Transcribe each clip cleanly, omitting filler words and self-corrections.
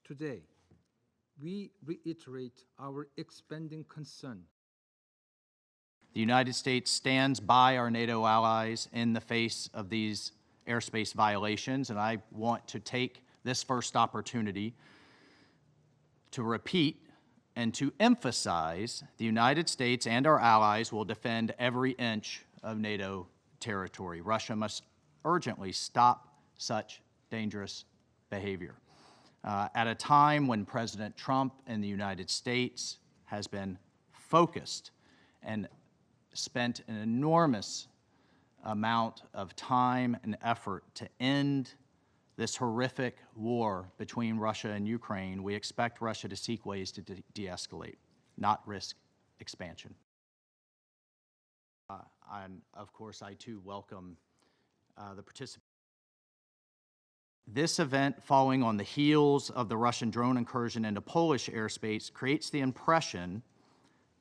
Today, we reiterate our expanding concern. The United States stands by our NATO allies in the face of these airspace violations, and I want to take this first opportunity to repeat and to emphasize the United States and our allies will defend every inch of NATO territory. Russia must urgently stop such dangerous behavior. At a time when President Trump in the United States has been focused and spent an enormous amount of time and effort to end this horrific war between Russia and Ukraine, we expect Russia to seek ways to de-escalate, not risk expansion. Of course, I too welcome the participation. This event, following on the heels of the Russian drone incursion into Polish airspace, creates the impression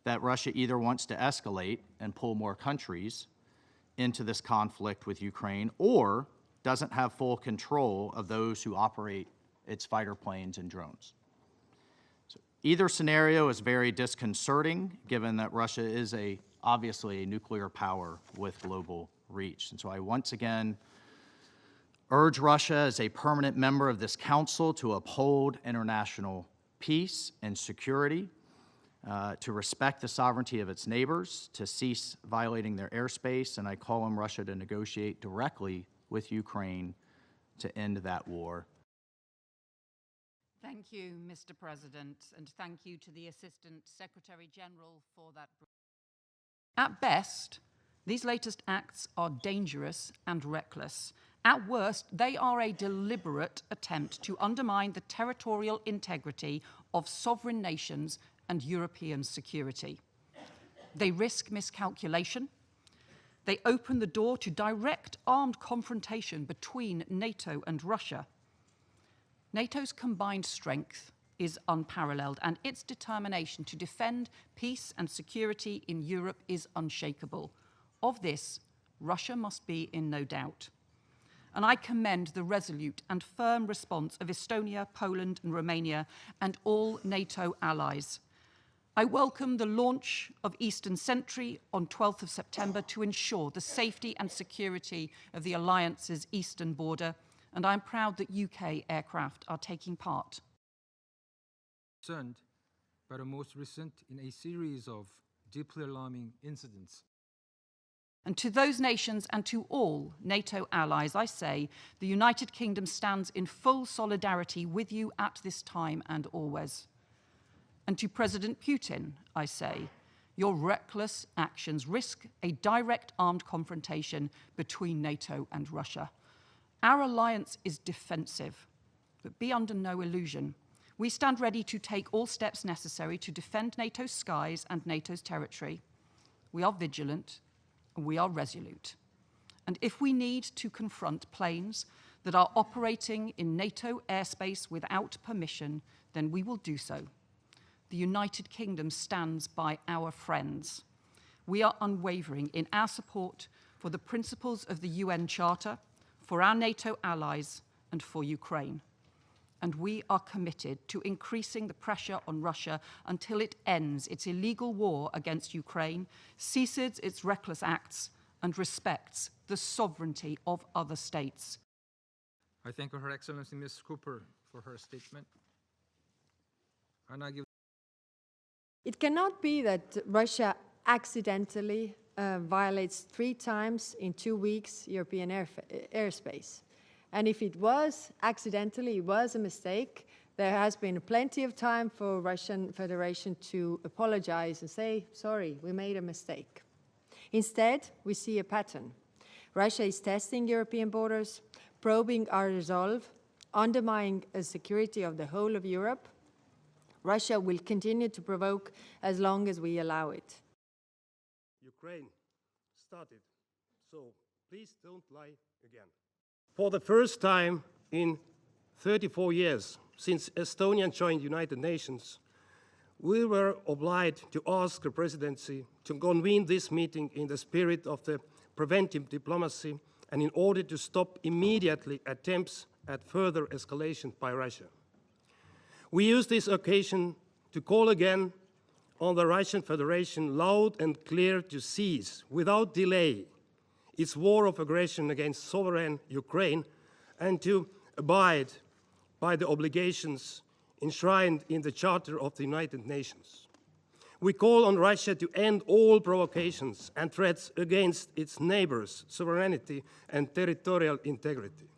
that Russia either wants to escalate and pull more countries into this conflict with Ukraine, or doesn't have full control of those who operate its fighter planes and drones. So either scenario is very disconcerting, given that Russia is obviously a nuclear power with global reach. And so I once again urge Russia as a permanent member of this council to uphold international peace and security, to respect the sovereignty of its neighbors, to cease violating their airspace, and I call on Russia to negotiate directly with Ukraine to end that war. Thank you, Mr. President, and thank you to the Assistant Secretary General for that. At best, these latest acts are dangerous and reckless. At worst, they are a deliberate attempt to undermine the territorial integrity of sovereign nations and European security. They risk miscalculation. They open the door to direct armed confrontation between NATO and Russia. NATO's combined strength is unparalleled, and its determination to defend peace and security in Europe is unshakable. Of this, Russia must be in no doubt. And I commend the resolute and firm response of Estonia, Poland, and Romania, and all NATO allies. I welcome the launch of Eastern Sentry on 12th of September to ensure the safety and security of the Alliance's eastern border, and I'm proud that UK aircraft are taking part. Concerned by the most recent in a series of deeply alarming incidents. And to those nations and to all NATO allies, I say, the United Kingdom stands in full solidarity with you at this time and always. And to President Putin, I say, your reckless actions risk a direct armed confrontation between NATO and Russia. Our alliance is defensive, but be under no illusion. We stand ready to take all steps necessary to defend NATO's skies and NATO's territory. We are vigilant and we are resolute. And if we need to confront planes that are operating in NATO airspace without permission, then we will do so. The United Kingdom stands by our friends. We are unwavering in our support for the principles of the UN Charter, for our NATO allies, and for Ukraine. And we are committed to increasing the pressure on Russia until it ends its illegal war against Ukraine, ceases its reckless acts, and respects the sovereignty of other states. I thank Her Excellency Ms. Cooper for her statement. And I give. It cannot be that Russia accidentally violates 3 times in 2 weeks European airspace. And if it was accidentally, it was a mistake, there has been plenty of time for Russian Federation to apologize and say, sorry, we made a mistake. Instead, we see a pattern. Russia is testing European borders, probing our resolve, undermining the security of the whole of Europe. Russia will continue to provoke as long as we allow it. Ukraine started, so please don't lie again. For the first time in 34 years since Estonia joined the United Nations, we were obliged to ask the presidency to convene this meeting in the spirit of the preventive diplomacy and in order to stop immediately attempts at further escalation by Russia. We use this occasion to call again on the Russian Federation loud and clear to cease, without delay, its war of aggression against sovereign Ukraine and to abide by the obligations enshrined in the Charter of the United Nations. We call on Russia to end all provocations and threats against its neighbors' sovereignty and territorial integrity.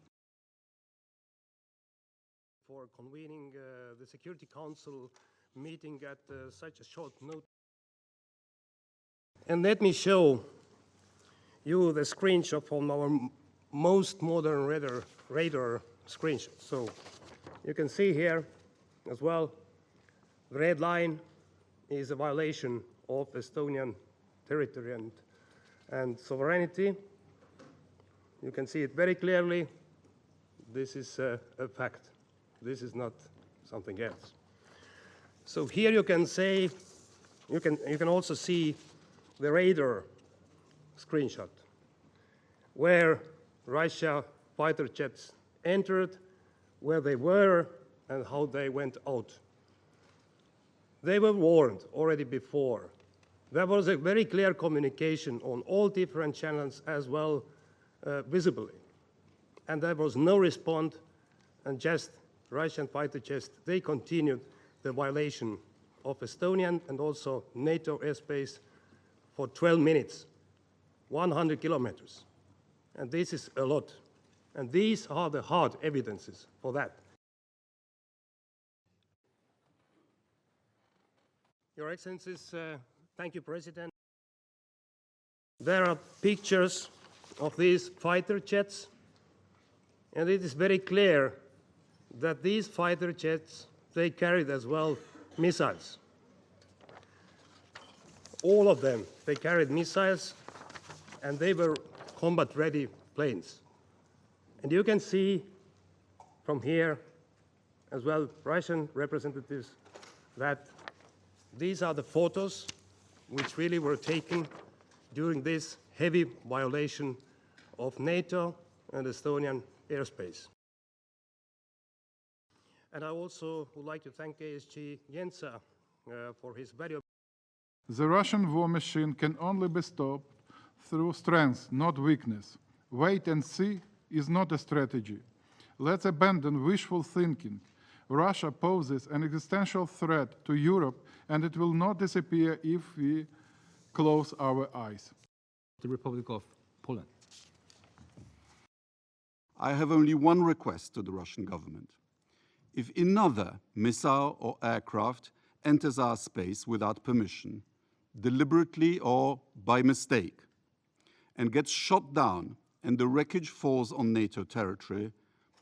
For convening the Security Council meeting at such a short notice. And let me show you the screenshot from our most modern radar screenshot. So you can see here as well, the red line is a violation of Estonian territory and sovereignty. You can see it very clearly. This is a fact. This is not something else. So here you can say, you can also see the radar screenshot, where Russia fighter jets entered, where they were, and how they went out. They were warned already before. There was a very clear communication on all different channels as well, visibly. And there was no response, and just Russian fighter jets, they continued the violation of Estonian and also NATO airspace for 12 minutes, 100 kilometers. And this is a lot. And these are the hard evidences for that. Your Excellencies, thank you, President. There are pictures of these fighter jets, and it is very clear that these fighter jets, they carried as well missiles. All of them, they carried missiles, and they were combat-ready planes. And you can see from here as well, Russian representatives, that these are the photos which really were taken during this heavy violation of NATO and Estonian airspace. And I also would like to thank ASG Jensa for his valuable. The Russian war machine can only be stopped through strength, not weakness. Wait and see is not a strategy. Let's abandon wishful thinking. Russia poses an existential threat to Europe, and it will not disappear if we close our eyes. The Republic of Poland. I have only one request to the Russian government. If another missile or aircraft enters our space without permission, deliberately or by mistake, and gets shot down and the wreckage falls on NATO territory,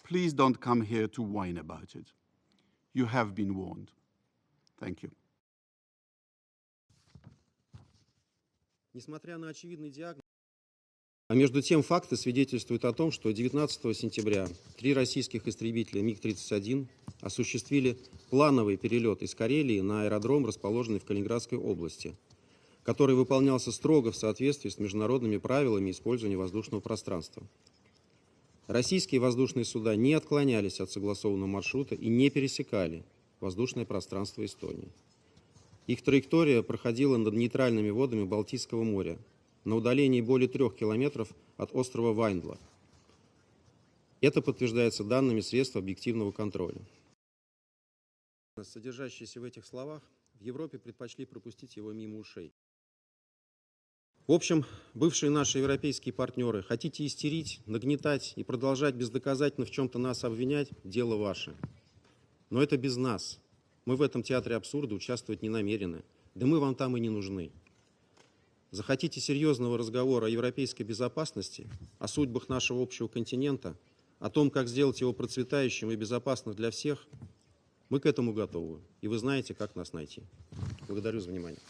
please don't come here to whine about it. You have been warned. Thank you. Несмотря на очевидный диагноз, а между тем факты свидетельствуют о том, что 19 сентября 3 российских истребителя МиГ-31 осуществили плановый перелет из Карелии на аэродром, расположенный в Калининградской области, который выполнялся строго в соответствии с международными правилами использования воздушного пространства. Российские воздушные суда не отклонялись от согласованного маршрута и не пересекали воздушное пространство Эстонии. Их траектория проходила над нейтральными водами Балтийского моря на удалении более 3 километров от острова Вайндла. Это подтверждается данными средств объективного контроля. Содержащиеся в этих словах, в Европе предпочли пропустить его мимо ушей. В общем, бывшие наши европейские партнеры, хотите истерить, нагнетать и продолжать бездоказательно в чем-то нас обвинять – дело ваше. Но это без нас. Мы в этом театре абсурда участвовать не намерены. Да мы вам там и не нужны. Захотите серьезного разговора о европейской безопасности, о судьбах нашего общего континента, о том, как сделать его процветающим и безопасным для всех, мы к этому готовы. И вы знаете, как нас найти. Благодарю за внимание.